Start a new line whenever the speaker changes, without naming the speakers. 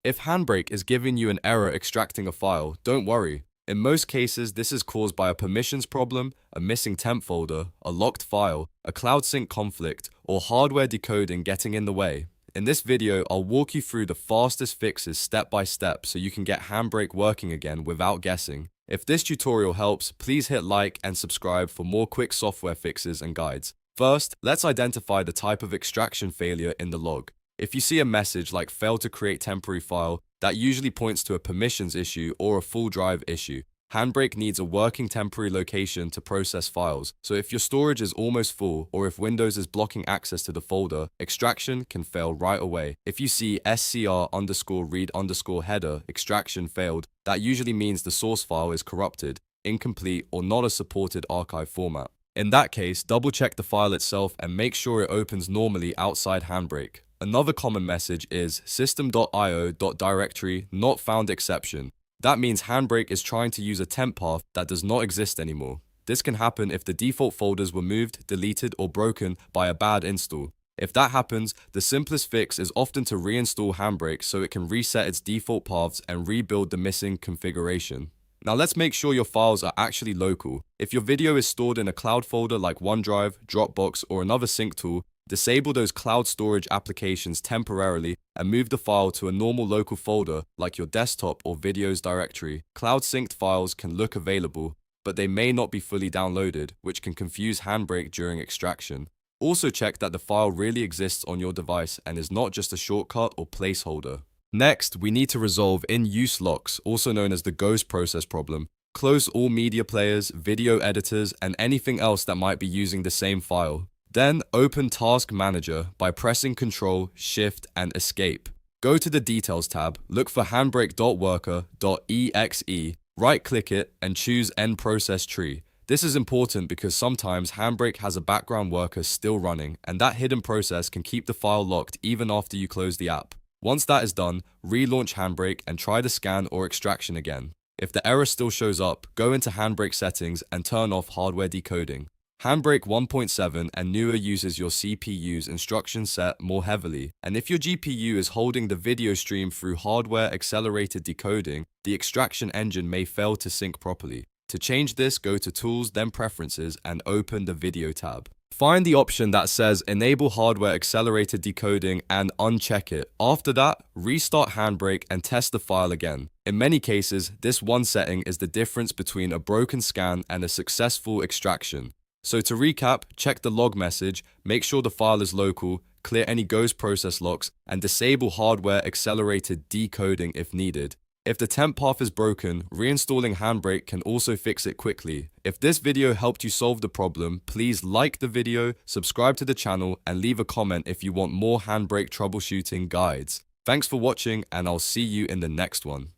If HandBrake is giving you an error extracting a file, don't worry. In most cases, this is caused by a permissions problem, a missing temp folder, a locked file, a cloud sync conflict, or hardware decoding getting in the way. In this video, I'll walk you through the fastest fixes step by step so you can get HandBrake working again without guessing. If this tutorial helps, please hit like and subscribe for more quick software fixes and guides. First, let's identify the type of extraction failure in the log. If you see a message like failed to create temporary file, that usually points to a permissions issue or a full drive issue. HandBrake needs a working temporary location to process files, so if your storage is almost full or if Windows is blocking access to the folder, extraction can fail right away. If you see scr_read_header extraction failed, that usually means the source file is corrupted, incomplete, or not a supported archive format. In that case, double check the file itself and make sure it opens normally outside HandBrake. Another common message is system.io.directory.NotFoundException. That means HandBrake is trying to use a temp path that does not exist anymore. This can happen if the default folders were moved, deleted, or broken by a bad install. If that happens, the simplest fix is often to reinstall HandBrake so it can reset its default paths and rebuild the missing configuration. Now let's make sure your files are actually local. If your video is stored in a cloud folder like OneDrive, Dropbox, or another sync tool, disable those cloud storage applications temporarily and move the file to a normal local folder like your desktop or videos directory. Cloud synced files can look available, but they may not be fully downloaded, which can confuse HandBrake during extraction. Also check that the file really exists on your device and is not just a shortcut or placeholder. Next, we need to resolve in-use locks, also known as the ghost process problem. Close all media players, video editors, and anything else that might be using the same file. Then open Task Manager by pressing Ctrl, Shift, and Escape. Go to the Details tab, look for HandBrake.Worker.exe, right-click it, and choose End Process Tree. This is important because sometimes HandBrake has a background worker still running, and that hidden process can keep the file locked even after you close the app. Once that is done, relaunch HandBrake and try the scan or extraction again. If the error still shows up, go into HandBrake settings and turn off hardware decoding. HandBrake 1.7 and newer uses your CPU's instruction set more heavily, and if your GPU is holding the video stream through hardware accelerated decoding, the extraction engine may fail to sync properly. To change this, go to Tools, then Preferences, and open the Video tab. Find the option that says Enable Hardware Accelerated Decoding and uncheck it. After that, restart HandBrake and test the file again. In many cases, this one setting is the difference between a broken scan and a successful extraction. So to recap, check the log message, make sure the file is local, clear any ghost process locks, and disable hardware accelerated decoding if needed. If the temp path is broken, reinstalling HandBrake can also fix it quickly. If this video helped you solve the problem, please like the video, subscribe to the channel, and leave a comment if you want more HandBrake troubleshooting guides. Thanks for watching, and I'll see you in the next one.